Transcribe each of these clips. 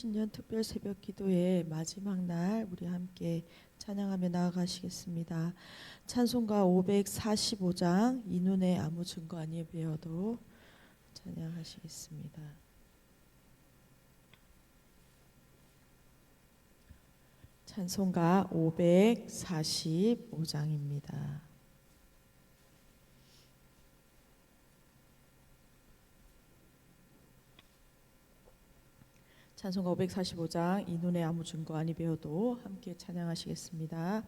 신년 특별 새벽 기도의 마지막 날 우리 함께 찬양하며 나아가시겠습니다. 찬송가 545장 이 눈에 아무 증거 아니에 배어도 찬양하시겠습니다. 찬송가 545장입니다. 찬송가 545장 이 눈에 아무 증거 아니 배어도 함께 찬양하시겠습니다.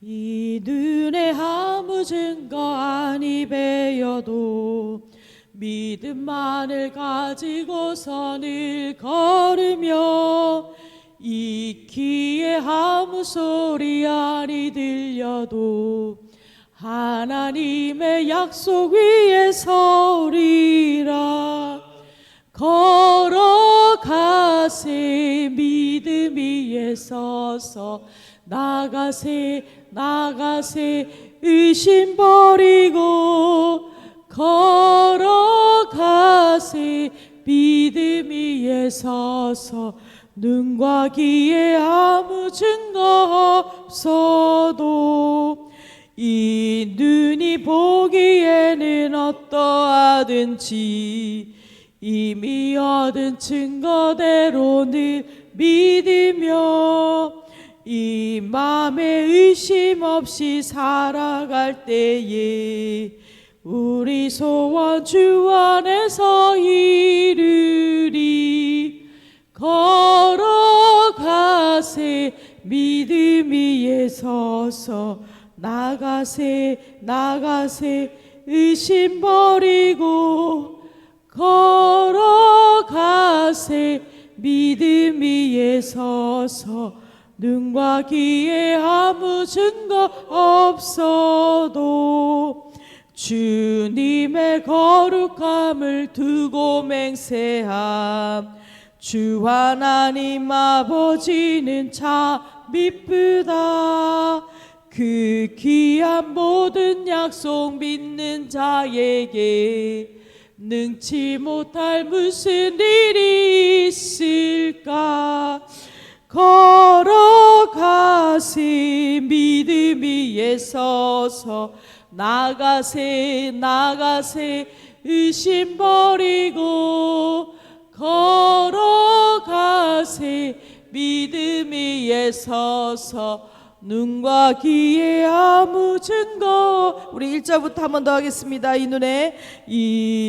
이 눈에 아무 증거 아니 배어도 믿음만을 가지고서 늘 걸으며 이 귀에 아무 소리 아니 들려도 하나님의 약속 위에 서리라. 걸어가세 믿음 위에 서서 나가세 의심 버리고 걸어가세 믿음 위에 서서 눈과 귀에 아무 증거 없어도 이 눈이 보기에는 어떠하든지 이미 얻은 증거대로 늘 믿으며 이 맘에 의심 없이 살아갈 때에 우리 소원 주 안에서 이루리. 걸어가세 믿음 위에 서서 나가세 의심 버리고 걸어가세 믿음 위에 서서 눈과 귀에 아무 증거 없어도 주님의 거룩함을 두고 맹세함. 주 하나님 아버지는 참 미쁘다. 그 귀한 모든 약속 믿는 자에게 능치 못할 무슨 일이 있을까. 걸어가세 믿음 위에 서서 나가세 의심 버리고 걸어가세 믿음 위에 서서 눈과 귀에 아무 증거. 우리 1절부터 한 번 더 하겠습니다. 이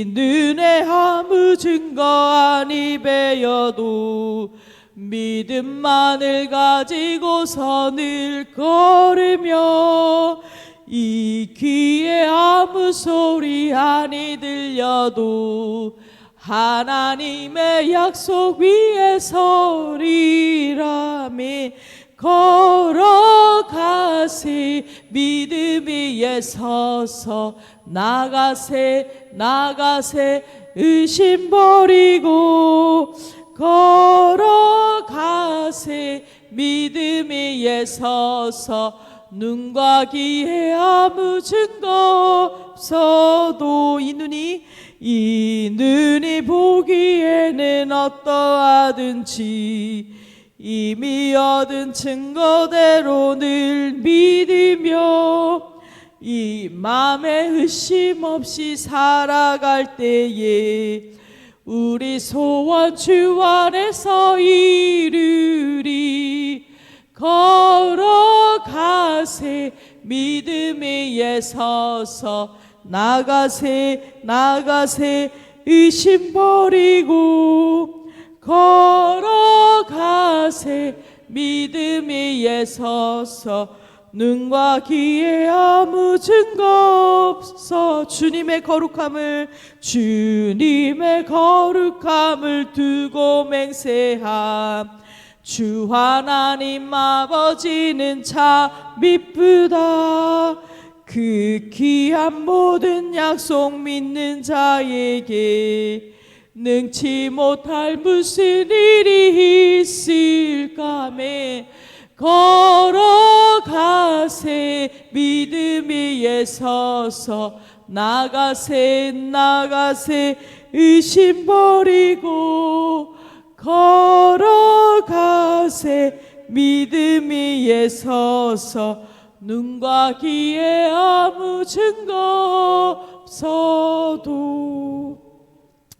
눈에 아무 증거 아니 배어도 믿음만을 가지고서 늘 걸으며 이 귀에 아무 소리 아니 들려도 하나님의 약속 위에 서리라며 걸어가세 믿음 위에 서서 나가세 의심 버리고 걸어가세 믿음 위에 서서 눈과 귀에 아무 증거 없어도 이 눈이 보기에는 어떠하든지 이미 얻은 증거대로 늘 믿으며 이 맘에 의심 없이 살아갈 때에 우리 소원 주 안에서 이루리. 걸어가세 믿음 위에 서서 나가세 의심 버리고 걸어가세 믿음 위에 서서 눈과 귀에 아무 증거 없어 주님의 거룩함을 두고 맹세함. 주 하나님 아버지는 참 미쁘다. 그 귀한 모든 약속 믿는 자에게 능치 못할 무슨 일이 있을까매 걸어가세 믿음 위에 서서 나가세 의심 버리고 걸어가세 믿음 위에 서서 눈과 귀에 아무 증거 없어도.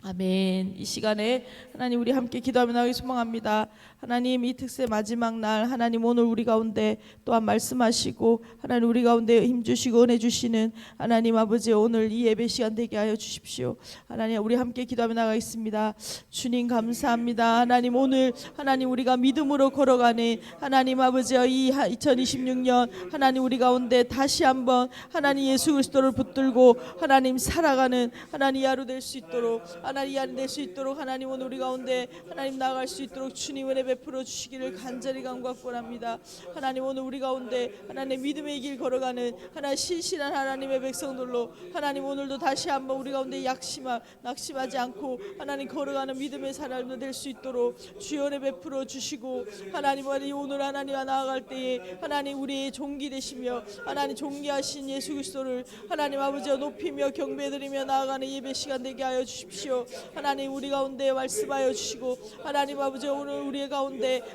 아멘. 이 시간에 하나님 우리 함께 기도하며 나가기 소망합니다. 하나님 이 특세 마지막 날 하나님 오늘 우리 가운데 또한 말씀하시고 하나님 우리 가운데 힘주시고 은혜 주시는 하나님 아버지 오늘 이 예배 시간 되게 하여 주십시오. 하나님 우리 함께 기도하며 나가겠습니다. 주님 감사합니다. 하나님 오늘 하나님 우리가 믿음으로 걸어가는 하나님 아버지 이 2026년 하나님 우리 가운데 다시 한번 하나님 예수 그리스도를 붙들고 하나님 살아가는 하나님 하루 될 수 있도록 하나님 하루 될 수 있도록 하나님 오늘 우리 가운데 하나님 나아갈 수 있도록 주님 은혜 베풀어 주시기를 간절히 간구합니다. 하나님 오늘 우리 가운데 하나님 믿음의 길 걸어가는 하나님 신실한 하나님의 백성들로 하나님 오늘도 다시 한번 우리 가운데 낙심하지 않고 하나님 걸어가는 믿음의 사람들 될 수 있도록 주여 은혜 베풀어 주시고 하나님 오늘 하나님과 나아갈 때에 하나님 우리의 종기 되시며 하나님 종기하신 예수 그리스도를 하나님 아버지와 높이며 경배드리며 나아가는 예배 시간 되게 하여 주십시오. 하나님 우리 가운데 말씀하여 주시고 하나님 아버지 오늘 우리의 가운데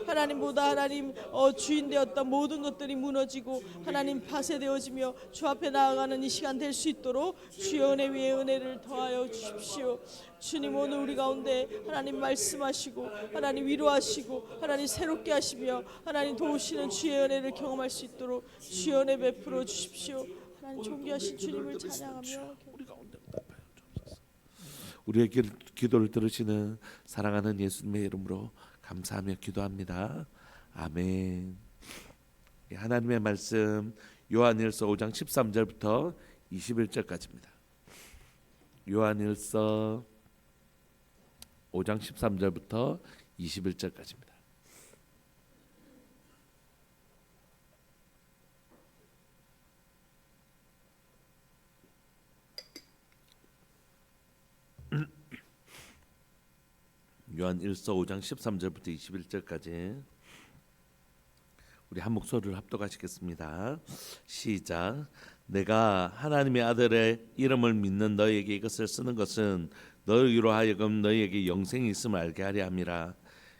하나님보다 하나님 주인 되었던 모든 것들이 무너지고 하나님 파쇄되어지며 주 앞에 나아가는 이 시간 될 수 있도록 주의 은혜 위에 은혜를 더하여 주십시오. 주님 오늘 우리 가운데 하나님 말씀하시고 하나님 위로하시고 하나님 새롭게 하시며 하나님 도우시는 주의 은혜를 경험할 수 있도록 주의 은혜 베풀어 주십시오. 하나님 존귀하신 주님을 찬양하며 우리의 기도를 들으시는 사랑하는 예수님의 이름으로 감사하며 기도합니다. 아멘. 하나님의 말씀 요한일서 5장 13절부터 21절까지입니다. 요한일서 5장 13절부터 21절까지입니다. 요한일서 5장 13절부터 21절까지 우리 한 목소리를 합독하시겠습니다. 시작. 내가 하나님의 아들의 이름을 믿는 너희에게 이것을 쓰는 것은 너희로 하여금 너희에게 영생이 있음을 알게 하려 함이라.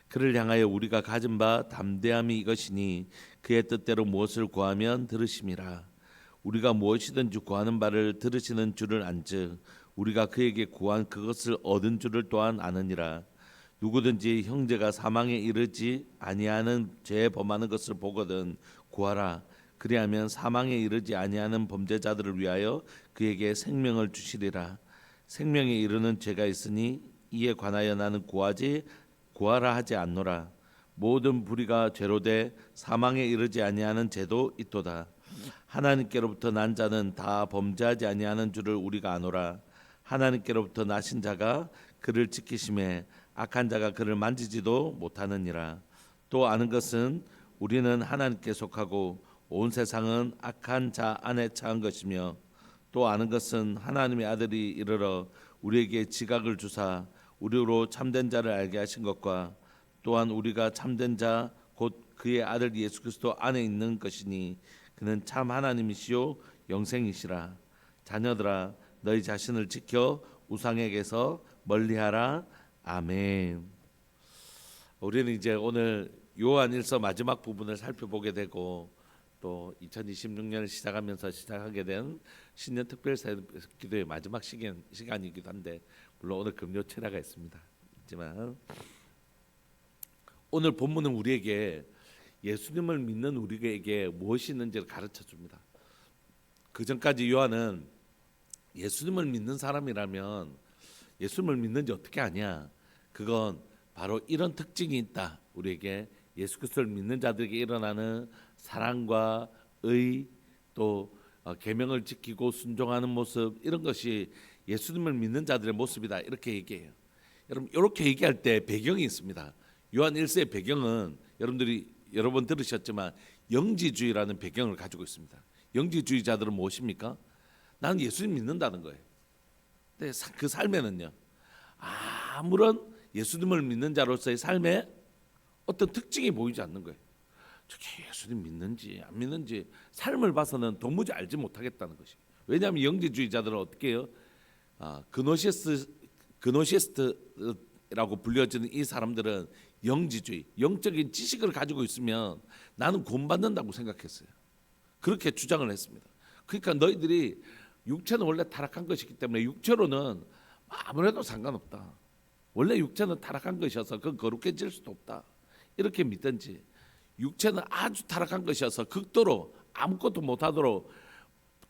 그를 향하여 우리가 가진 바 담대함이 이것이니 그의 뜻대로 무엇을 구하면 들으심이라. 우리가 무엇이든지 구하는 바를 들으시는 줄을 안즉 우리가 그에게 구한 그것을 얻은 줄을 또한 아느니라. 누구든지 형제가 사망에 이르지 아니하는 죄 범하는 것을 보거든 구하라. 그리하면 사망에 이르지 아니하는 범죄자들을 위하여 그에게 생명을 주시리라. 생명에 이르는 죄가 있으니 이에 관하여 나는 구하라 하지 않노라. 모든 불의가 죄로 돼 사망에 이르지 아니하는 죄도 있도다. 하나님께로부터 난 자는 다 범죄하지 아니하는 줄을 우리가 아노라. 하나님께로부터 나신 자가 그를 지키심에 악한 자가 그를 만지지도 못하느니라. 또 아는 것은 우리는 하나님께 속하고 온 세상은 악한 자 안에 처한 것이며 또 아는 것은 하나님의 아들이 이르러 우리에게 지각을 주사 우리로 참된 자를 알게 하신 것과 또한 우리가 참된 자 곧 그의 아들 예수 그리스도 안에 있는 것이니 그는 참 하나님이시요 영생이시라. 자녀들아 너희 자신을 지켜 우상에게서 멀리하라. 아멘. 우리는 이제 오늘 요한일서 마지막 부분을 살펴보게 되고 또 2026년을 시작하게 된 신년 특별 기도의 마지막 시간이기도 한데 물론 오늘 금요 철야가 있습니다. 있지만 오늘 본문은 우리에게 예수님을 믿는 우리에게 무엇이 있는지를 가르쳐 줍니다. 그 전까지 요한은 예수님을 믿는 사람이라면 예수님을 믿는지 어떻게 아냐? 그건 바로 이런 특징이 있다. 우리에게 예수 그리스도를 믿는 자들에게 일어나는 사랑과 의 또 계명을 지키고 순종하는 모습 이런 것이 예수님을 믿는 자들의 모습이다. 이렇게 얘기해요. 여러분 이렇게 얘기할 때 배경이 있습니다. 요한 1세의 배경은 여러 번 들으셨지만 영지주의라는 배경을 가지고 있습니다. 영지주의자들은 무엇입니까? 나는 예수님 믿는다는 거예요. 근데 그 삶에는요 아무런 예수님을 믿는 자로서의 삶에 어떤 특징이 보이지 않는 거예요. 저게 예수님 믿는지 안 믿는지 삶을 봐서는 도무지 알지 못하겠다는 것이. 왜냐하면 영지주의자들은 어떻게 해요? 그노시스트 영지주의라고 불려지는 이 사람들은 영지주의, 영적인 지식을 가지고 있으면 나는 구원받는다고 생각했어요. 그렇게 주장을 했습니다. 그러니까 너희들이 육체는 원래 타락한 것이기 때문에 육체로는 아무래도 상관없다. 원래 육체는 타락한 것이어서 그건 거룩해질 수도 없다. 이렇게 믿든지, 육체는 아주 타락한 것이어서 극도로 아무것도 못하도록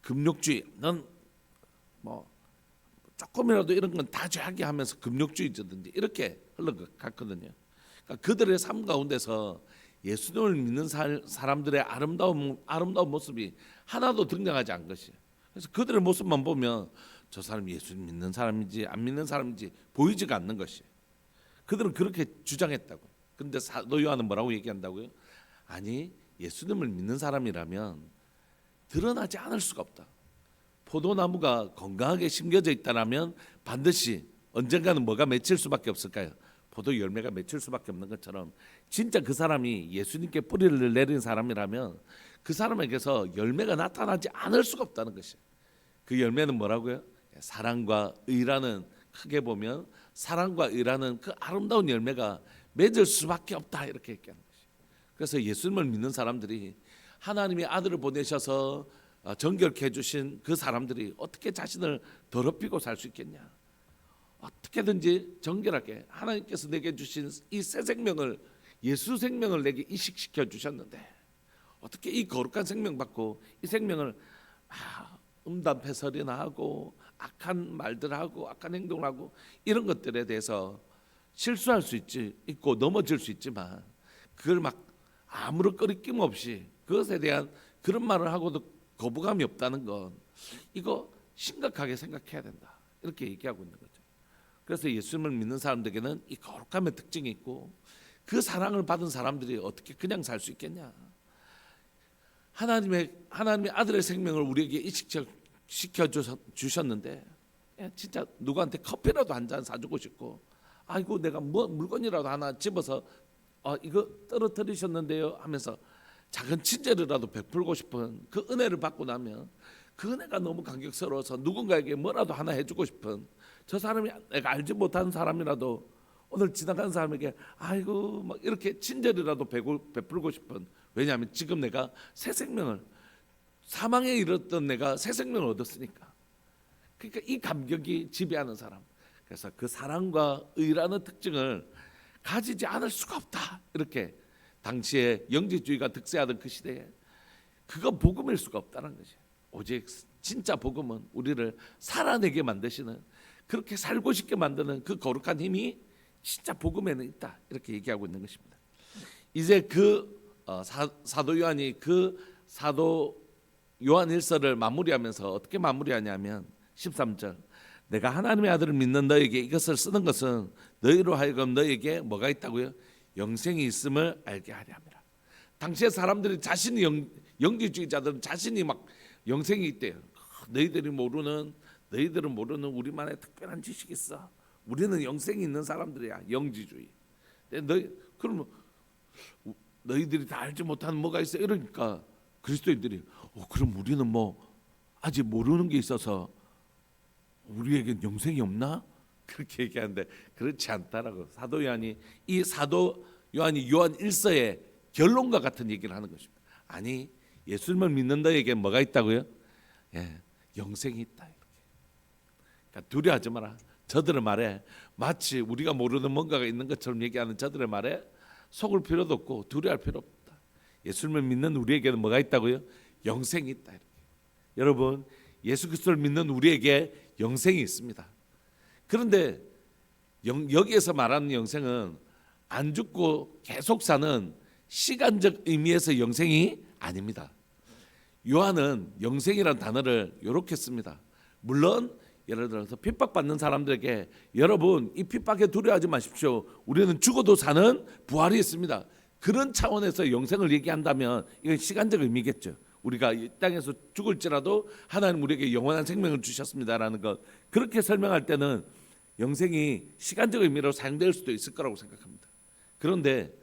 금욕주의, 넌 뭐 조금이라도 이런 건 다 죄하게 하면서 금욕주의자든지 이렇게 흘러갔거든요. 그러니까 그들의 삶 가운데서 예수님을 믿는 사람들의 아름다운 모습이 하나도 등장하지 않은 것이에요. 그래서 그들의 모습만 보면 저 사람이 예수님 믿는 사람인지 안 믿는 사람인지 보이지가 않는 것이에요. 그들은 그렇게 주장했다고. 근데 사도 요한은 뭐라고 얘기한다고요? 아니, 예수님을 믿는 사람이라면 드러나지 않을 수가 없다. 포도나무가 건강하게 심겨져 있다라면 반드시 언젠가는 뭐가 맺힐 수밖에 없을까요? 포도 열매가 맺힐 수밖에 없는 것처럼 진짜 그 사람이 예수님께 뿌리를 내린 사람이라면 그 사람에게서 열매가 나타나지 않을 수가 없다는 것이에요. 그 열매는 뭐라고요? 사랑과 의라는, 크게 보면 사랑과 의라는 그 아름다운 열매가 맺을 수밖에 없다, 이렇게 얘기하는 것이에요. 그래서 예수님을 믿는 사람들이 하나님의 아들을 보내셔서 정결케 해주신 그 사람들이 어떻게 자신을 더럽히고 살 수 있겠냐? 어떻게든지 정결하게 하나님께서 내게 주신 이 새 생명을, 예수 생명을 내게 이식시켜 주셨는데 어떻게 이 거룩한 생명 받고 이 생명을 음담패설이나 하고 악한 말들 하고 악한 행동을 하고 이런 것들에 대해서 실수할 수 있고 넘어질 수 있지만 그걸 막 아무런 꺼리낌 없이 그것에 대한 그런 말을 하고도 거부감이 없다는 건 이거 심각하게 생각해야 된다, 이렇게 얘기하고 있는 거죠. 그래서 예수님을 믿는 사람들에게는 이 거룩함의 특징이 있고 그 사랑을 받은 사람들이 어떻게 그냥 살 수 있겠냐? 하나님의 아들의 생명을 우리에게 이식시켜 주셨는데 진짜 누구한테 커피라도 한 잔 사주고 싶고, 아이고 내가 뭐 물건이라도 하나 집어서 이거 떨어뜨리셨는데요 하면서 작은 친절이라도 베풀고 싶은 그 은혜를 받고 나면 그 은혜가 너무 감격스러워서 누군가에게 뭐라도 하나 해주고 싶은, 저 사람이 내가 알지 못하는 사람이라도 오늘 지나가는 사람에게 아이고 막 이렇게 친절이라도 베풀고 싶은, 왜냐하면 지금 내가 새 생명을, 사망에 이르렀던 내가 새 생명을 얻었으니까. 그러니까 이 감격이 지배하는 사람, 그래서 그 사랑과 의라는 특징을 가지지 않을 수가 없다, 이렇게 당시에 영지주의가 득세하던 그 시대에 그거 복음일 수가 없다는 것이에요. 오직 진짜 복음은 우리를 살아내게 만드시는, 그렇게 살고 싶게 만드는 그 거룩한 힘이 진짜 복음에는 있다, 이렇게 얘기하고 있는 것입니다. 이제 그 사도 요한이 그 사도 요한 1서를 마무리하면서 어떻게 마무리하냐면 13절, 내가 하나님의 아들을 믿는 너에게 이것을 쓰는 것은 너희로 하여금 너에게 뭐가 있다고요? 영생이 있음을 알게 하려 함이라. 당시에 사람들이 자신이 영지주의자들은 자신이 막 영생이 있대요. 너희들은 모르는 우리만의 특별한 지식이 있어. 우리는 영생이 있는 사람들이야, 영지주의. 그러면 너희들이 다 알지 못하는 뭐가 있어? 이러니까 그리스도인들이 그럼 우리는 뭐 아직 모르는 게 있어서 우리에겐 영생이 없나? 그렇게 얘기하는데 그렇지 않다라고. 사도 요한이 요한 1서의 결론과 같은 얘기를 하는 것입니다. 아니, 예수님을 믿는 너에게 뭐가 있다고요? 영생이 있다, 이렇게. 그러니까 두려워하지 마라. 저들의 말에 마치 우리가 모르는 뭔가가 있는 것처럼 얘기하는 저들의 말에 속을 필요도 없고 두려워할 필요 없다. 예수님을 믿는 우리에게는 뭐가 있다고요? 영생이 있다, 이렇게. 여러분, 예수 그리스도를 믿는 우리에게 영생이 있습니다. 그런데 여기에서 말하는 영생은 안 죽고 계속 사는 시간적 의미에서 영생이 아닙니다. 요한은 영생이라는 단어를 이렇게 씁니다. 물론 예를 들어서 핍박받는 사람들에게 여러분 이 핍박에 두려워하지 마십시오, 우리는 죽어도 사는 부활이 있습니다, 그런 차원에서 영생을 얘기한다면 이건 시간적 의미겠죠. 우리가 이 땅에서 죽을지라도 하나님 우리에게 영원한 생명을 주셨습니다라는 것, 그렇게 설명할 때는 영생이 시간적 의미로 사용될 수도 있을 거라고 생각합니다. 그런데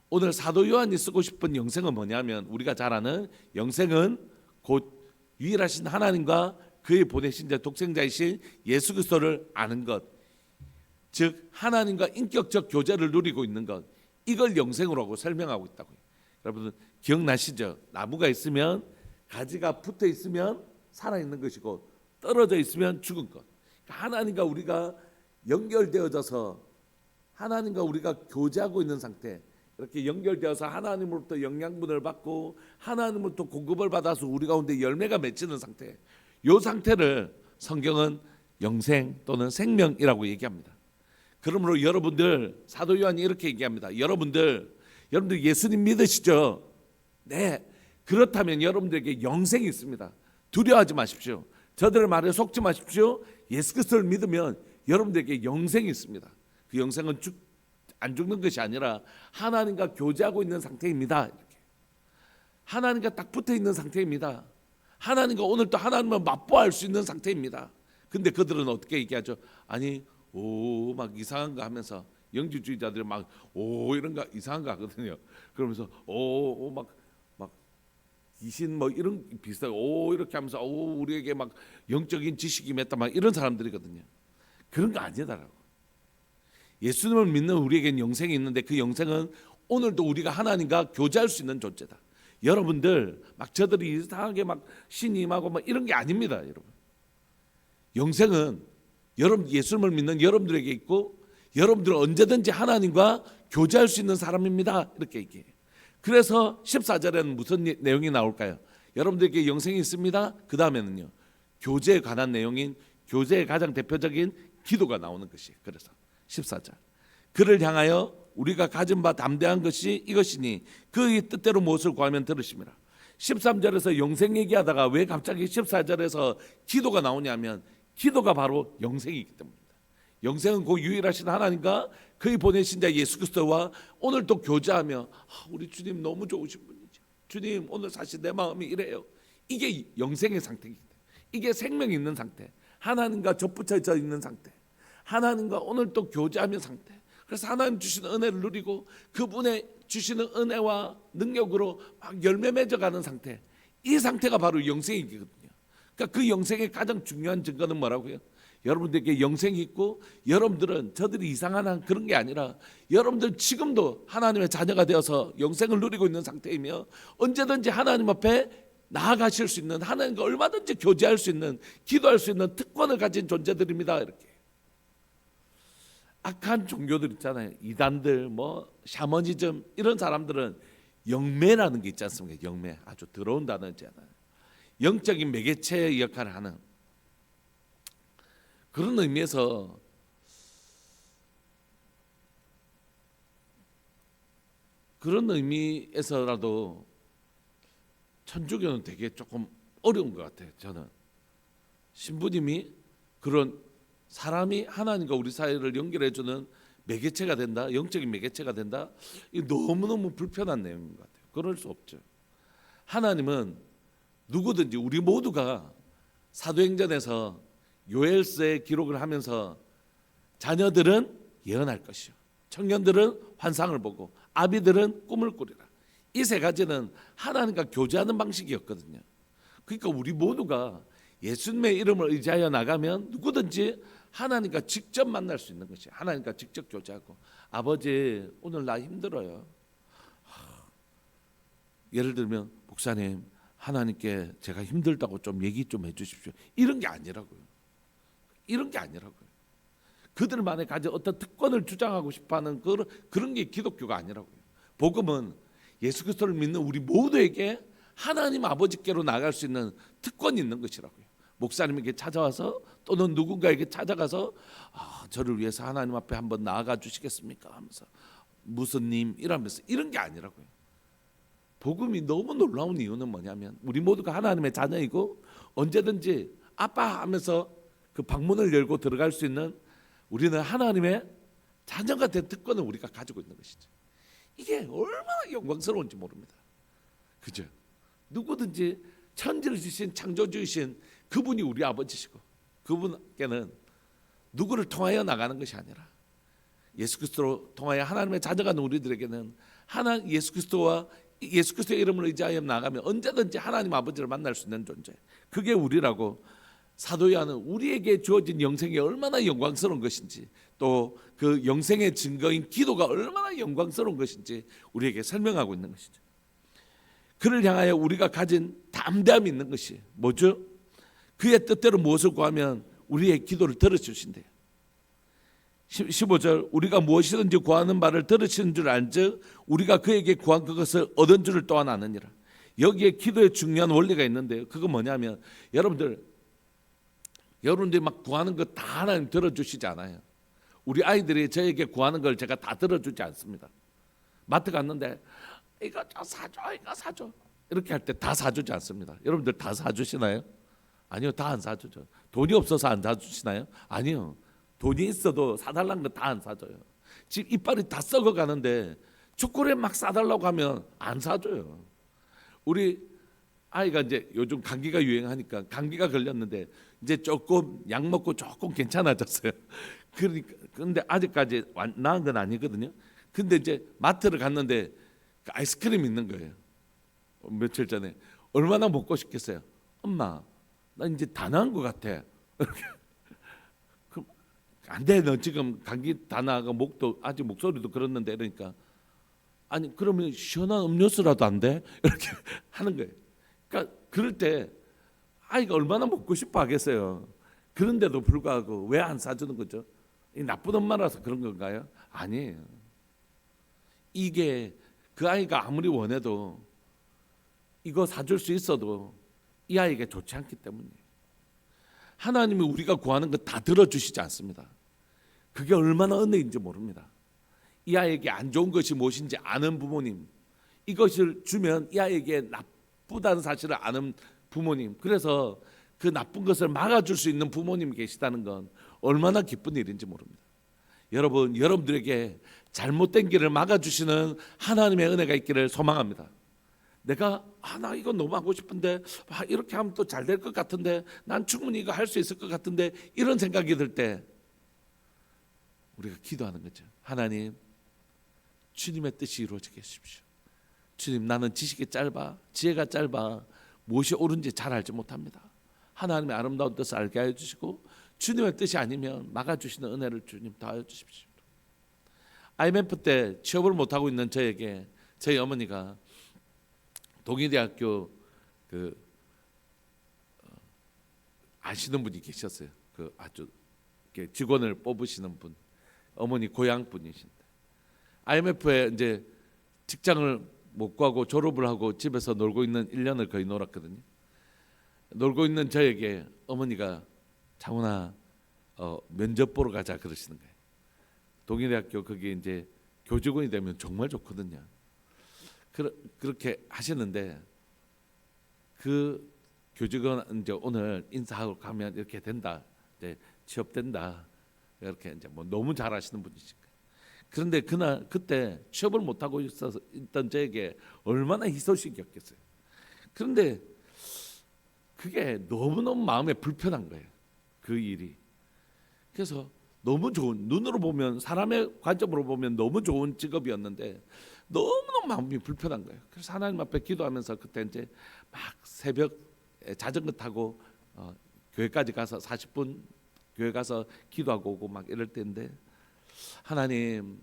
오늘 사도 요한이 쓰고 싶은 영생은 뭐냐면, 우리가 잘 아는 영생은 곧 유일하신 하나님과 그의 보내신 자 독생자이신 예수 그리스도를 아는 것, 즉 하나님과 인격적 교제를 누리고 있는 것, 이걸 영생으로 설명하고 있다고요. 여러분 기억나시죠? 나무가 있으면 가지가 붙어 있으면 살아 있는 것이고 떨어져 있으면 죽은 것. 하나님과 우리가 연결되어져서 하나님과 우리가 교제하고 있는 상태, 이렇게 연결되어서 하나님으로부터 영양분을 받고 하나님으로부터 공급을 받아서 우리 가운데 열매가 맺히는 상태, 이 상태를 성경은 영생 또는 생명이라고 얘기합니다. 그러므로 여러분들, 사도 요한이 이렇게 얘기합니다. 여러분들 예수님 믿으시죠? 네. 그렇다면 여러분들에게 영생이 있습니다. 두려워하지 마십시오. 저들의 말에 속지 마십시오. 예수 그리스도를 믿으면 여러분들에게 영생이 있습니다. 그 영생은 안 죽는 것이 아니라 하나님과 교제하고 있는 상태입니다. 이렇게. 하나님과 딱 붙어 있는 상태입니다. 하나님과 오늘 또 하나님을 맛보할 수 있는 상태입니다. 근데 그들은 어떻게 얘기하죠? 아니, 오, 막 이상한 거 하면서, 영주주의자들이 막 오 이런 거 이상한 거 하거든요. 그러면서 오 막 귀신 뭐 이런 비슷하게 오 이렇게 하면서 오 우리에게 막 영적인 지식이 맺다 막 이런 사람들이거든요. 그런 거 아니다라고. 예수님을 믿는 우리에겐 영생이 있는데 그 영생은 오늘도 우리가 하나님과 교제할 수 있는 존재다. 여러분들 막 저들이 이상하게 막 신임하고 막 이런 게 아닙니다, 여러분. 영생은 여러분 예수님을 믿는 여러분들에게 있고 여러분들은 언제든지 하나님과 교제할 수 있는 사람입니다. 이렇게 얘기해요. 그래서 14절에는 무슨 내용이 나올까요? 여러분들에게 영생이 있습니다. 그 다음에는요, 교제에 관한 내용인 교제의 가장 대표적인 기도가 나오는 것이에요. 그래서 14절, 그를 향하여 우리가 가진 바 담대한 것이 이것이니 그의 뜻대로 무엇을 구하면 들으심이라. 13절에서 영생 얘기하다가 왜 갑자기 14절에서 기도가 나오냐면 기도가 바로 영생이기 때문입니다. 영생은 그 유일하신 하나님과 그의 보내신 자 예수 그리스도와 오늘 또 교제하며 우리 주님 너무 좋으신 분이죠. 주님 오늘 사실 내 마음이 이래요. 이게 영생의 상태이기 때문에, 이게 생명이 있는 상태, 하나님과 접붙여져 있는 상태, 하나님과 오늘 또 교제하는 상태. 그래서 하나님 주시는 은혜를 누리고 그분의 주시는 은혜와 능력으로 막 열매 맺어가는 상태, 이 상태가 바로 영생이거든요. 그러니까 그 영생의 가장 중요한 증거는 뭐라고요? 여러분들에게 영생이 있고 여러분들은 저들이 이상한 그런 게 아니라 여러분들 지금도 하나님의 자녀가 되어서 영생을 누리고 있는 상태이며 언제든지 하나님 앞에 나아가실 수 있는, 하나님과 얼마든지 교제할 수 있는, 기도할 수 있는 특권을 가진 존재들입니다. 이렇게. 악한 종교들 있잖아요. 이단들, 뭐 샤머니즘, 이런 사람들은 영매라는 게 있지 않습니까? 영매, 아주 더러운 단어잖아요. 영적인 매개체의 역할을 하는, 그런 의미에서 그런 의미에서라도 천주교는 되게 조금 어려운 것 같아요. 저는 신부님이 그런 사람이 하나님과 우리 사이를 연결해주는 매개체가 된다, 영적인 매개체가 된다, 이 너무너무 불편한 내용인 것 같아요. 그럴 수 없죠. 하나님은 누구든지 우리 모두가 사도행전에서 요엘서의 기록을 하면서 자녀들은 예언할 것이요, 청년들은 환상을 보고 아비들은 꿈을 꾸리라. 이 세 가지는 하나님과 교제하는 방식이었거든요. 그러니까 우리 모두가 예수님의 이름을 의지하여 나가면 누구든지 하나님과 직접 만날 수 있는 것이에요. 하나님과 직접 교제하고, 아버지 오늘 나 힘들어요. 예를 들면 목사님 하나님께 제가 힘들다고 좀 얘기 좀 해주십시오. 이런 게 아니라고요. 이런 게 아니라고요. 그들만의 가진 어떤 특권을 주장하고 싶어하는 그런 게 기독교가 아니라고요. 복음은 예수 그리스도를 믿는 우리 모두에게 하나님 아버지께로 나갈 수 있는 특권이 있는 것이라고요. 목사님에게 찾아와서 또는 누군가에게 찾아가서 저를 위해서 하나님 앞에 한번 나아가 주시겠습니까? 하면서 무슨 님 이러면서, 이런 게 아니라고요. 복음이 너무 놀라운 이유는 뭐냐면 우리 모두가 하나님의 자녀이고 언제든지 아빠 하면서 그 방문을 열고 들어갈 수 있는, 우리는 하나님의 자녀가 된 특권을 우리가 가지고 있는 것이죠. 이게 얼마나 영광스러운지 모릅니다. 그죠? 누구든지 천지를 지신 창조주이신 그분이 우리 아버지시고 그분께는 누구를 통하여 나가는 것이 아니라 예수 그리스도로 통하여 하나님의 자녀가 된 우리들에게는 예수 그리스도와 예수 그리스도의 이름을 의지하여 나가면 언제든지 하나님 아버지를 만날 수 있는 존재, 그게 우리라고 사도 요한은 우리에게 주어진 영생이 얼마나 영광스러운 것인지, 또 그 영생의 증거인 기도가 얼마나 영광스러운 것인지 우리에게 설명하고 있는 것이죠. 그를 향하여 우리가 가진 담대함이 있는 것이 뭐죠? 그의 뜻대로 무엇을 구하면 우리의 기도를 들어주신대요. 15절, 우리가 무엇이든지 구하는 바를 들으시는 줄 알즉 우리가 그에게 구한 그것을 얻은 줄을 또한 아느니라. 여기에 기도의 중요한 원리가 있는데요, 그거 뭐냐면 여러분들이 막 구하는 거 다 하나님 들어주시지 않아요. 우리 아이들이 저에게 구하는 걸 제가 다 들어주지 않습니다. 마트 갔는데 이거 좀 사줘, 이거 사줘, 이렇게 할 때 다 사주지 않습니다. 여러분들 다 사주시나요? 아니요, 다 안 사주죠. 돈이 없어서 안 사주시나요? 아니요, 돈이 있어도 사달라는 거 다 안 사줘요. 지금 이빨이 다 썩어가는데 초콜릿 막 사달라고 하면 안 사줘요. 우리 아이가 이제 요즘 감기가 유행하니까 감기가 걸렸는데 이제 조금 약 먹고 조금 괜찮아졌어요. 그러니까 근데 아직까지 나은 건 아니거든요. 근데 이제 마트를 갔는데 그 아이스크림 있는 거예요. 며칠 전에 얼마나 먹고 싶겠어요. 엄마, 나 이제 다 나은 것 같아. 그럼 안 돼, 너 지금 감기 다 나가, 목도 아직 목소리도 그렇는데. 그러니까 아니 그러면 시원한 음료수라도 안 돼? 이렇게 하는 거예요. 그러니까 그럴 때 아이가 얼마나 먹고 싶어 하겠어요. 그런데도 불구하고 왜 안 사주는 거죠? 이 나쁜 엄마라서 그런 건가요? 아니에요. 이게 그 아이가 아무리 원해도 이거 사줄 수 있어도 이 아이에게 좋지 않기 때문이에요. 하나님이 우리가 구하는 거 다 들어주시지 않습니다. 그게 얼마나 은혜인지 모릅니다. 이 아이에게 안 좋은 것이 무엇인지 아는 부모님, 이것을 주면 이 아이에게 나쁘다는 사실을 아는 부모님, 그래서 그 나쁜 것을 막아줄 수 있는 부모님이 계시다는 건 얼마나 기쁜 일인지 모릅니다. 여러분, 여러분들에게 잘못된 길을 막아주시는 하나님의 은혜가 있기를 소망합니다. 내가 나 이거 너무 하고 싶은데 이렇게 하면 또 잘 될 것 같은데, 난 충분히 이거 할 수 있을 것 같은데, 이런 생각이 들 때 우리가 기도하는 거죠. 하나님, 주님의 뜻이 이루어지게 해주십시오. 주님, 나는 지식이 짧아, 지혜가 짧아, 무엇이 옳은지 잘 알지 못합니다. 하나님의 아름다운 뜻을 알게 하여 주시고 주님의 뜻이 아니면 막아주시는 은혜를 주님 더하여 주십시오. IMF 때 취업을 못하고 있는 저에게 저희 어머니가 동의대학교 아시는 분이 계셨어요. 그 아주 직원을 뽑으시는 분, 어머니 고향 분이신데 IMF에 이제 직장을 못 구하고 졸업을 하고 집에서 놀고 있는 1년을 거의 놀았거든요. 놀고 있는 저에게 어머니가 장훈아, 면접 보러 가자 그러시는 거예요. 동의대학교 거기 이제 교직원이 되면 정말 좋거든요. 그렇게 하시는데 그 교직원 이제 오늘 인사하고 가면 이렇게 된다, 이제 취업된다, 이렇게 이제 뭐 너무 잘하시는 분이시니까. 그런데 그때 취업을 못 하고 있던 저에게 얼마나 희소식이었겠어요. 그런데 그게 너무너무 마음에 불편한 거예요, 그 일이. 그래서 너무 좋은, 눈으로 보면, 사람의 관점으로 보면 너무 좋은 직업이었는데 너무너무 마음이 불편한 거예요. 그래서 하나님 앞에 기도하면서 그때 이제 막 새벽 자전거 타고 교회까지 가서 40분 교회 가서 기도하고 오고 막 이럴 때인데, 하나님,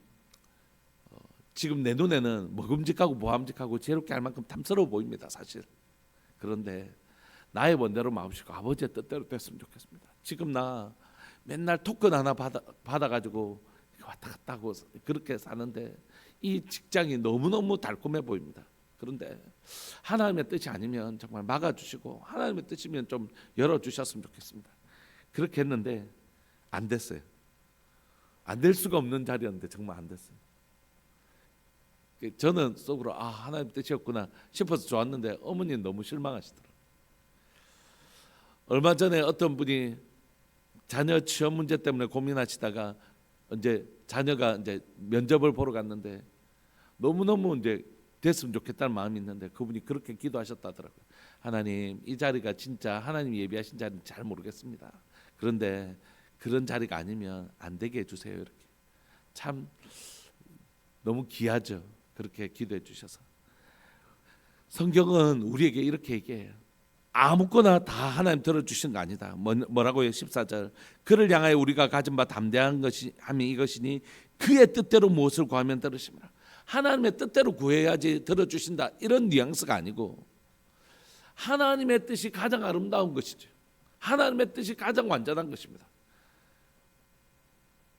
지금 내 눈에는 먹음직하고 모함직하고 지혜롭게 할 만큼 탐스러워 보입니다, 사실. 그런데 나의 원대로 마음씨고 아버지의 뜻대로 됐으면 좋겠습니다. 지금 나 맨날 토큰 하나 받아가지고 왔다 갔다 하고 그렇게 사는데 이 직장이 너무너무 달콤해 보입니다. 그런데 하나님의 뜻이 아니면 정말 막아주시고 하나님의 뜻이면 좀 열어주셨으면 좋겠습니다. 그렇게 했는데 안 됐어요. 안 될 수가 없는 자리였는데 정말 안 됐어요. 저는 속으로 하나님 뜻이었구나 싶어서 좋았는데 어머니는 너무 실망하시더라고요. 얼마 전에 어떤 분이 자녀 취업 문제 때문에 고민하시다가 이제 자녀가 이제 면접을 보러 갔는데 너무너무 이제 됐으면 좋겠다는 마음이 있는데 그분이 그렇게 기도하셨다더라고요. 하나님, 이 자리가 진짜 하나님이 예비하신 자리인지 잘 모르겠습니다. 그런데 그런 자리가 아니면 안 되게 해주세요. 이렇게 참 너무 귀하죠. 그렇게 기도해 주셔서. 성경은 우리에게 이렇게 얘기해요. 아무거나 다 하나님 들어주시는 거 아니다. 뭐라고요? 14절. 그를 향하여 우리가 가진 바 담대한 것이 함이 이것이니 그의 뜻대로 무엇을 구하면 들으심이라. 하나님의 뜻대로 구해야지 들어주신다, 이런 뉘앙스가 아니고 하나님의 뜻이 가장 아름다운 것이죠. 하나님의 뜻이 가장 완전한 것입니다.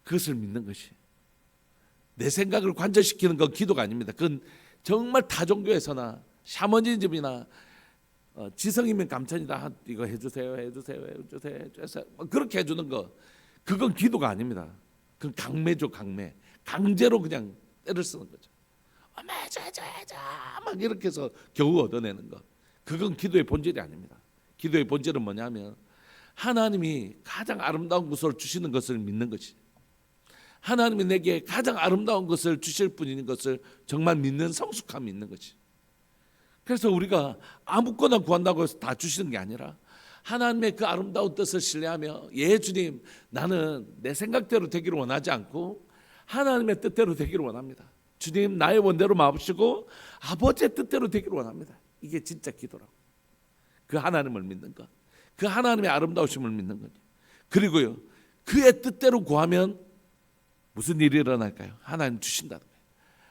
그것을 믿는 것이, 내 생각을 관절시키는 건 기도가 아닙니다. 그건 정말 타종교에서나 샤머니즘이나 지성이면 감천이다, 이거 해주세요 그렇게 해주는 거, 그건 기도가 아닙니다. 그건 강매죠. 강제로 그냥 때를 쓰는 거죠. 해줘 막 이렇게 해서 겨우 얻어내는 것, 그건 기도의 본질이 아닙니다. 기도의 본질은 뭐냐면 하나님이 가장 아름다운 것을 주시는 것을 믿는 것이, 하나님이 내게 가장 아름다운 것을 주실 분인 것을 정말 믿는 성숙함이 있는 것이. 그래서 우리가 아무거나 구한다고 해서 다 주시는 게 아니라 하나님의 그 아름다운 뜻을 신뢰하며, 예 주님, 나는 내 생각대로 되기를 원하지 않고 하나님의 뜻대로 되기를 원합니다. 주님, 나의 원대로 마옵시고 아버지의 뜻대로 되기를 원합니다. 이게 진짜 기도라고. 그 하나님을 믿는 것, 그 하나님의 아름다우심을 믿는 거죠. 그리고요, 그의 뜻대로 구하면 무슨 일이 일어날까요? 하나님 주신다는 거예요.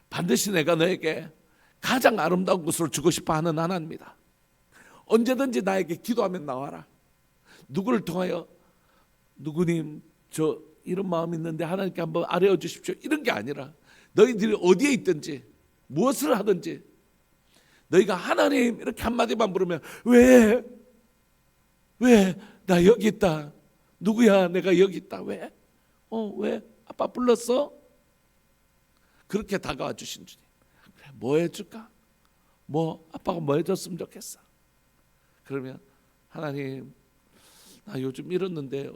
반드시 내가 너에게 가장 아름다운 것으로 주고 싶어 하는 하나님이다. 언제든지 나에게 기도하면 나와라. 누구를 통하여, 누구님 저 이런 마음 있는데 하나님께 한번 아뢰어 주십시오, 이런 게 아니라 너희들이 어디에 있든지 무엇을 하든지 너희가 하나님 이렇게 한마디만 부르면, 왜 나 여기 있다, 누구야, 내가 여기 있다, 왜 아빠 불렀어? 그렇게 다가와 주신 주님. 그래, 뭐 해줄까? 아빠가 뭐 해줬으면 좋겠어? 그러면 하나님, 나 요즘 이랬는데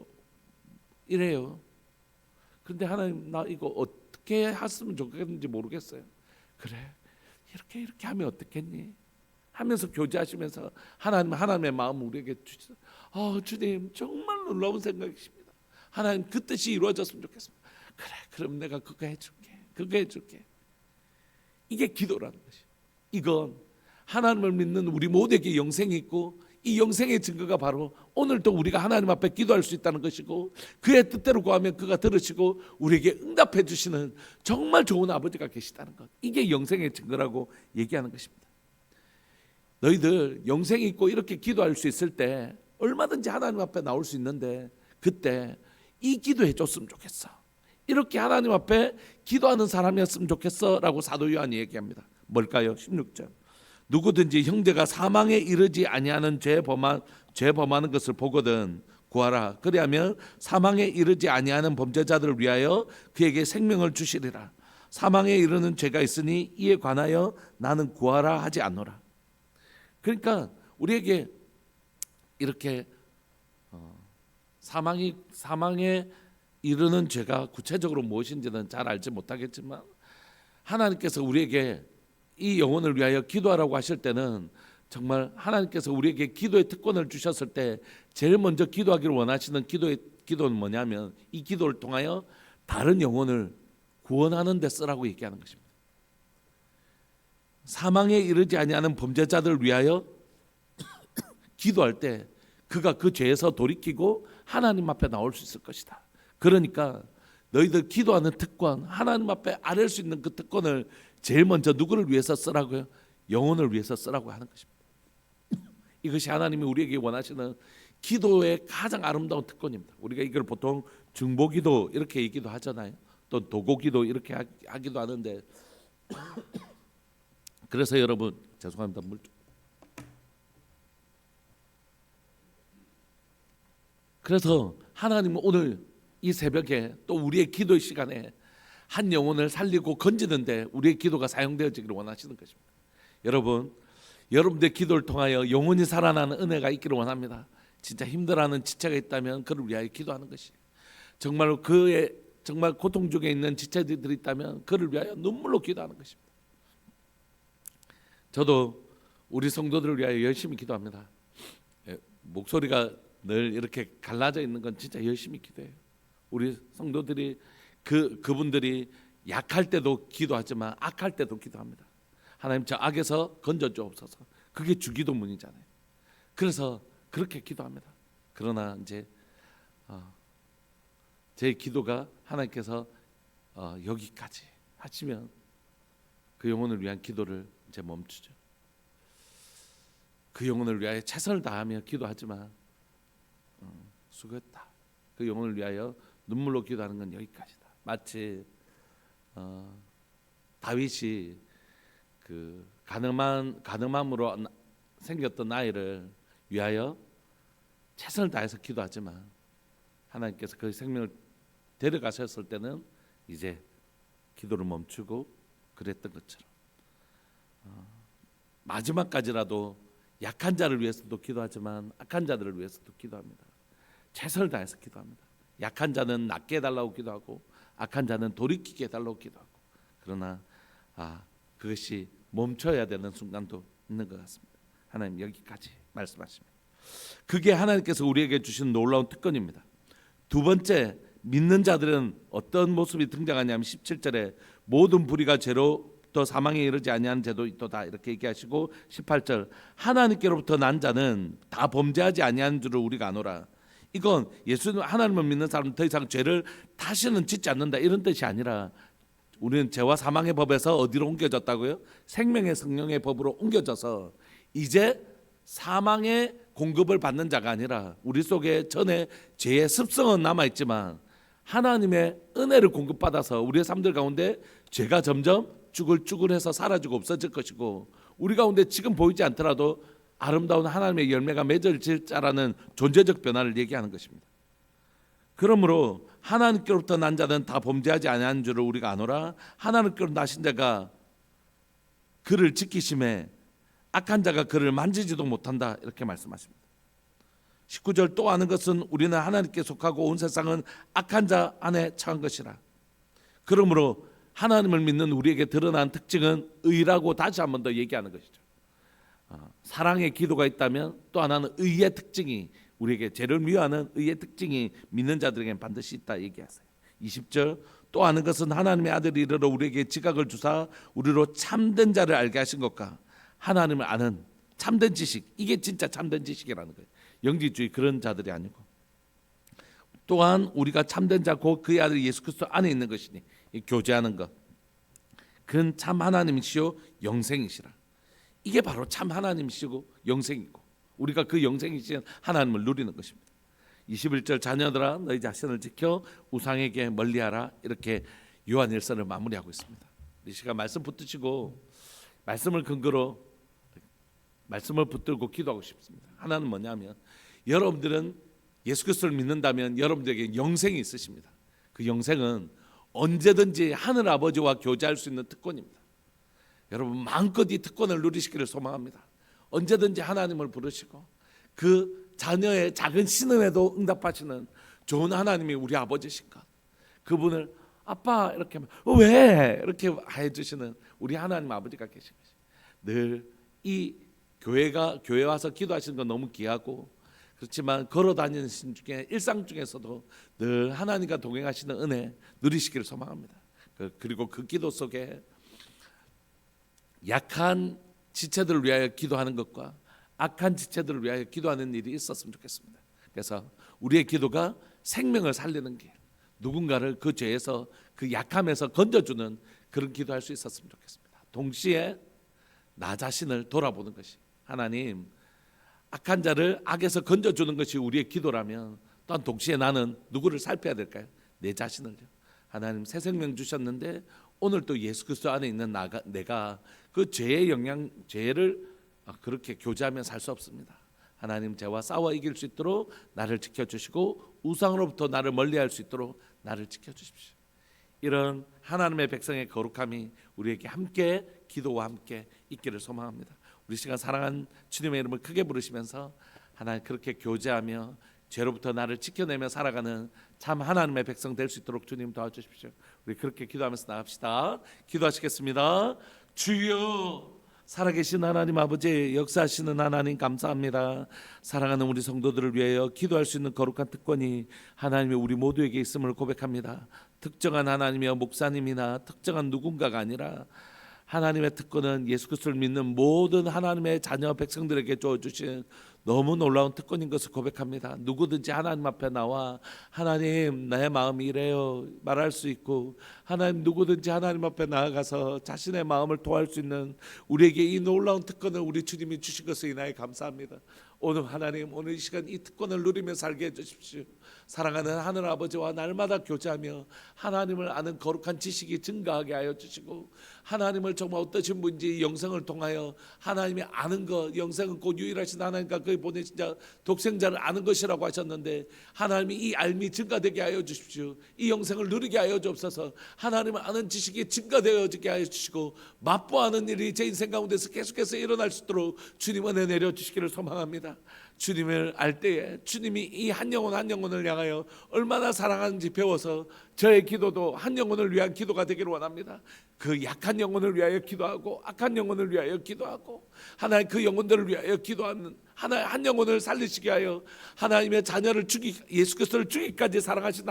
이래요. 그런데 하나님, 나 이거 어떻게 했으면 좋겠는지 모르겠어요. 그래, 이렇게 하면 어떻겠니? 하면서 교제하시면서 하나님의 마음을 우리에게 주시죠. 주님, 정말 놀라운 생각이십니다. 하나님, 그 뜻이 이루어졌으면 좋겠습니다. 그래, 그럼 내가 그거 해줄게. 이게 기도라는 것이. 이건 하나님을 믿는 우리 모두에게 영생이 있고, 이 영생의 증거가 바로 오늘도 우리가 하나님 앞에 기도할 수 있다는 것이고, 그의 뜻대로 구하면 그가 들으시고 우리에게 응답해 주시는 정말 좋은 아버지가 계시다는 것, 이게 영생의 증거라고 얘기하는 것입니다. 너희들 영생이 있고 이렇게 기도할 수 있을 때 얼마든지 하나님 앞에 나올 수 있는데, 그때 이 기도해 줬으면 좋겠어, 이렇게 하나님 앞에 기도하는 사람이었으면 좋겠어 라고 사도 요한이 얘기합니다. 뭘까요? 16절. 누구든지 형제가 사망에 이르지 아니하는 죄 범하는 것을 보거든 구하라. 그리하면 사망에 이르지 아니하는 범죄자들을 위하여 그에게 생명을 주시리라. 사망에 이르는 죄가 있으니 이에 관하여 나는 구하라 하지 않노라. 그러니까 우리에게 이렇게 사망에 이르는 죄가 구체적으로 무엇인지는 잘 알지 못하겠지만, 하나님께서 우리에게 이 영혼을 위하여 기도하라고 하실 때는 정말 하나님께서 우리에게 기도의 특권을 주셨을 때 제일 먼저 기도하기를 원하시는 기도는 뭐냐면, 이 기도를 통하여 다른 영혼을 구원하는 데 쓰라고 얘기하는 것입니다. 사망에 이르지 아니하는 범죄자들을 위하여 기도할 때 그가 그 죄에서 돌이키고 하나님 앞에 나올 수 있을 것이다. 그러니까 너희들 기도하는 특권, 하나님 앞에 아뢰 수 있는 그 특권을 제일 먼저 누구를 위해서 쓰라고요? 영혼을 위해서 쓰라고 하는 것입니다. 이것이 하나님이 우리에게 원하시는 기도의 가장 아름다운 특권입니다. 우리가 이걸 보통 중보기도 이렇게 얘기도 하잖아요. 또 도고기도 이렇게 하기도 하는데, 그래서 여러분, 죄송합니다. 그래서 하나님은 오늘 이 새벽에 또 우리의 기도의 시간에 한 영혼을 살리고 건지는데 우리의 기도가 사용되어지기를 원하시는 것입니다. 여러분들의 기도를 통하여 영혼이 살아나는 은혜가 있기를 원합니다. 진짜 힘들어하는 지체가 있다면 그를 위하여 기도하는 것이, 정말 그의 정말 고통 중에 있는 지체들이 있다면 그를 위하여 눈물로 기도하는 것입니다. 저도 우리 성도들을 위하여 열심히 기도합니다. 목소리가 늘 이렇게 갈라져 있는 건 진짜 열심히 기도해요. 우리 성도들이 그분들이 약할 때도 기도하지만 악할 때도 기도합니다. 하나님, 저 악에서 건져 주옵소서. 그게 주기도문이잖아요. 그래서 그렇게 기도합니다. 그러나 이제 제 기도가 하나님께서 여기까지 하시면 그 영혼을 위한 기도를 이제 멈추죠. 그 영혼을 위하여 최선을 다하며 기도하지만 수고했다. 그 영혼을 위하여 눈물로 기도하는 건 여기까지다. 마치 다윗이 그 가늠함으로 생겼던 아이를 위하여 최선을 다해서 기도하지만 하나님께서 그 생명을 데려가셨을 때는 이제 기도를 멈추고 그랬던 것처럼 마지막까지라도 약한 자를 위해서도 기도하지만 악한 자들을 위해서도 기도합니다. 최선을 다해서 기도합니다. 약한 자는 낫게 해달라고 기도하고 악한 자는 돌이키게 해달라고 기도하고 그러나 그것이 멈춰야 되는 순간도 있는 것 같습니다. 하나님 여기까지 말씀하십니다. 그게 하나님께서 우리에게 주신 놀라운 특권입니다. 두 번째, 믿는 자들은 어떤 모습이 등장하냐면 17절에 모든 불의가 죄로부터 사망에 이르지 아니하는 죄도 있도다 이렇게 얘기하시고 18절 하나님께로부터 난 자는 다 범죄하지 아니하는 줄을 우리가 아노라. 이건 예수님 하나님을 믿는 사람은 더 이상 죄를 다시는 짓지 않는다 이런 뜻이 아니라 우리는 죄와 사망의 법에서 어디로 옮겨졌다고요? 생명의 성령의 법으로 옮겨져서 이제 사망의 공급을 받는 자가 아니라 우리 속에 전에 죄의 습성은 남아있지만 하나님의 은혜를 공급받아서 우리의 삶들 가운데 죄가 점점 쭈글쭈글해서 사라지고 없어질 것이고 우리 가운데 지금 보이지 않더라도 아름다운 하나님의 열매가 맺어질 자라는 존재적 변화를 얘기하는 것입니다. 그러므로 하나님께로부터 난 자는 다 범죄하지 아니하는 줄을 우리가 아노라. 하나님께로 나신 자가 그를 지키심에 악한 자가 그를 만지지도 못한다 이렇게 말씀하십니다. 19절 또 아는 것은 우리는 하나님께 속하고 온 세상은 악한 자 안에 처한 것이라. 그러므로 하나님을 믿는 우리에게 드러난 특징은 의라고 다시 한 번 더 얘기하는 것이죠. 사랑의 기도가 있다면 또 하나는 의의 특징이 우리에게 죄를 미워하는 의의 특징이 믿는 자들에게는 반드시 있다 얘기하세요. 20절 또 아는 것은 하나님의 아들이 이르러 우리에게 지각을 주사 우리로 참된 자를 알게 하신 것과 하나님을 아는 참된 지식 이게 진짜 참된 지식이라는 거예요. 영지주의 그런 자들이 아니고 또한 우리가 참된 자 곧 그의 아들 예수 그리스도 안에 있는 것이니 교제하는 것 그는 참 하나님이시요 영생이시라. 이게 바로 참 하나님이시고 영생이고 우리가 그 영생이신 하나님을 누리는 것입니다. 21절 자녀들아 너희 자신을 지켜 우상에게 멀리하라 이렇게 요한일서를 마무리하고 있습니다. 이 시간 말씀 붙드시고 말씀을 근거로 말씀을 붙들고 기도하고 싶습니다. 하나는 뭐냐면 여러분들은 예수 그리스도를 믿는다면 여러분들에게 영생이 있으십니다. 그 영생은 언제든지 하늘 아버지와 교제할 수 있는 특권입니다. 여러분 마음껏 이 특권을 누리시기를 소망합니다. 언제든지 하나님을 부르시고 그 자녀의 작은 신음에도 응답하시는 좋은 하나님이 우리 아버지신 것 그분을 아빠 이렇게 왜 이렇게 해주시는 우리 하나님 아버지가 계신 것이 늘 이 교회 와서 기도하시는 건 너무 귀하고 그렇지만 걸어 다니는 신 중에 일상 중에서도 늘 하나님과 동행하시는 은혜 누리시기를 소망합니다. 그리고 그 기도 속에 약한 지체들을 위하여 기도하는 것과 악한 지체들을 위하여 기도하는 일이 있었으면 좋겠습니다. 그래서 우리의 기도가 생명을 살리는 길 누군가를 그 죄에서 그 약함에서 건져주는 그런 기도할 수 있었으면 좋겠습니다. 동시에 나 자신을 돌아보는 것이 하나님 악한 자를 악에서 건져주는 것이 우리의 기도라면 또한 동시에 나는 누구를 살펴야 될까요? 내 자신을요. 하나님 새 생명 주셨는데 오늘 또 예수 그리스도 안에 있는 내가 그 죄의 죄를 그렇게 교제하며 살 수 없습니다. 하나님 죄와 싸워 이길 수 있도록 나를 지켜주시고 우상으로부터 나를 멀리할 수 있도록 나를 지켜주십시오. 이런 하나님의 백성의 거룩함이 우리에게 함께 기도와 함께 있기를 소망합니다. 우리 시간 사랑한 주님의 이름을 크게 부르시면서 하나님 그렇게 교제하며 죄로부터 나를 지켜내며 살아가는 참 하나님의 백성 될 수 있도록 주님 도와주십시오. 우리 그렇게 기도하면서 나갑시다. 기도하시겠습니다. 주여 살아계신 하나님 아버지 역사하시는 하나님 감사합니다. 사랑하는 우리 성도들을 위하여 기도할 수 있는 거룩한 특권이 하나님의 우리 모두에게 있음을 고백합니다. 특정한 하나님이여 목사님이나 특정한 누군가가 아니라 하나님의 특권은 예수 그리스도를 믿는 모든 하나님의 자녀 백성들에게 주어주신 너무 놀라운 특권인 것을 고백합니다. 누구든지 하나님 앞에 나와 하나님 내 마음이 이래요 말할 수 있고, 하나님 누구든지 하나님 앞에 나아가서 자신의 마음을 토할 수 있는 우리에게 이 놀라운 특권을 우리 주님이 주신 것을 인하여 감사합니다. 오늘 하나님, 오늘 이 시간 이 특권을 누리며 살게 해주십시오. 사랑하는 하늘 아버지와 날마다 교제하며 하나님을 아는 거룩한 지식이 증가하게 하여 주시고, 하나님을 정말 어떠신 분인지 영생을 통하여 하나님이 아는 것, 영생은 곧 유일하신 하나님과 그의 보내신 자 독생자를 아는 것이라고 하셨는데, 하나님이 이 알미 증가되게 하여 주십시오. 이 영생을 누리게 하여 주옵소서. 하나님을 아는 지식이 증가되어지게 하여 주시고, 맛보아하는 일이 제 인생 가운데서 계속해서 일어날 수 있도록 주님 은혜 내려주시기를 소망합니다. 주님을 알 때에 주님이 이 한 영혼 한 영혼을 향하여 얼마나 사랑하는지 배워서 저의 기도도 한 영혼을 위한 기도가 되기를 원합니다. 그 약한 영혼을 위하여 기도하고 악한 영혼을 위하여 기도하고, 하나님 그 영혼들을 위하여 기도하는 하나님 한 영혼을 살리시게 하여 하나님의 자녀를 예수 그리스도를 주기까지 사랑하신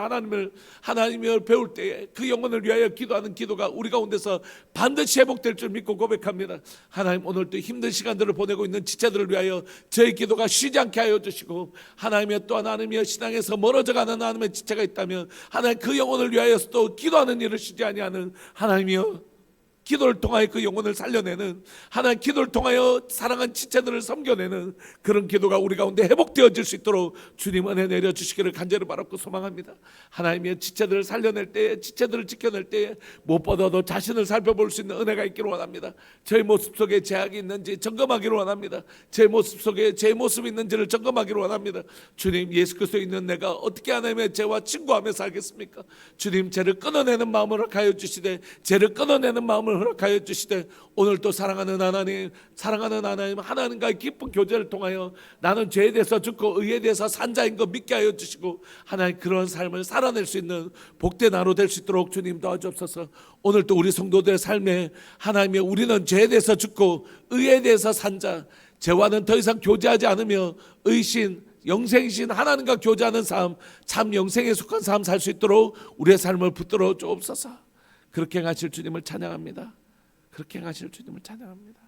하나님을 배울 때에 그 영혼을 위하여 기도하는 기도가 우리 가운데서 반드시 회복될 줄 믿고 고백합니다. 하나님, 오늘도 힘든 시간들을 보내고 있는 지체들을 위하여 저의 기도가 쉬지 않게 하여 주시고, 하나님의 또 하나님의 신앙에서 멀어져가는 하나님의 지체가 있다면 하나님 그 영혼을 위하여서도 기도하는 일을 쉬지 아니하는 하나님이여, 기도를 통하여 그 영혼을 살려내는 하나님, 기도를 통하여 사랑한 지체들을 섬겨내는 그런 기도가 우리 가운데 회복되어질 수 있도록 주님 은혜 내려주시기를 간절히 바라고 소망합니다. 하나님의 지체들을 살려낼 때에, 지체들을 지켜낼 때에 무엇보다도 자신을 살펴볼 수 있는 은혜가 있기를 원합니다. 저의 모습 속에 죄악이 있는지 점검하기를 원합니다. 제 모습 속에 제 모습이 있는지를 점검하기를 원합니다. 주님, 예수 그리스도에 있는 내가 어떻게 하나님의 죄와 친구하며 살겠습니까? 주님, 죄를 끊어내는 마음을 허락하여 주시되, 죄를 끊어내는 마음을 허락하여 주시되, 오늘 또 사랑하는 하나님, 하나님과의 깊은 교제를 통하여 나는 죄에 대해서 죽고 의에 대해서 산 자인 거 믿게 하여 주시고, 하나님 그런 삶을 살아낼 수 있는 복된 하루 될 수 있도록 주님 도와주옵소서. 오늘 또 우리 성도들의 삶에 하나님의 우리는 죄에 대해서 죽고 의에 대해서 산 자, 죄와는 더 이상 교제하지 않으며 의신 영생이신 하나님과 교제하는 삶, 참 영생에 속한 삶 살 수 있도록 우리의 삶을 붙들어 주옵소서. 그렇게 행하실 주님을 찬양합니다. 그렇게 행하실 주님을 찬양합니다.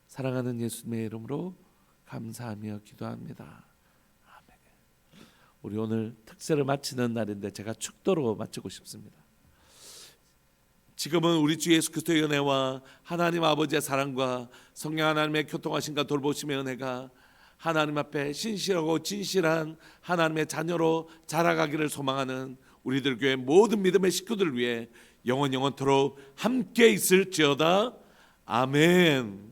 사랑하는 예수님의 이름으로 감사하며 기도합니다. 아멘. 우리 오늘 특세를 마치는 날인데 제가 축도로 마치고 싶습니다. 지금은 우리 주 예수 그리스도의 은혜와 하나님 아버지의 사랑과 성령 하나님의 교통하심과 돌보심의 은혜가 하나님 앞에 신실하고 진실한 하나님의 자녀로 자라가기를 소망하는 우리들 교회 모든 믿음의 식구들을 위해 영원토록 함께 있을지어다. 아멘.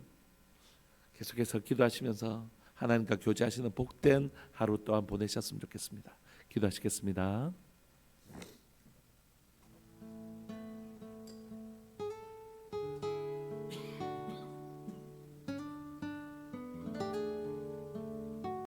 계속해서 기도하시면서 하나님과 교제하시는 복된 하루 또한 보내셨으면 좋겠습니다. 기도하시겠습니다.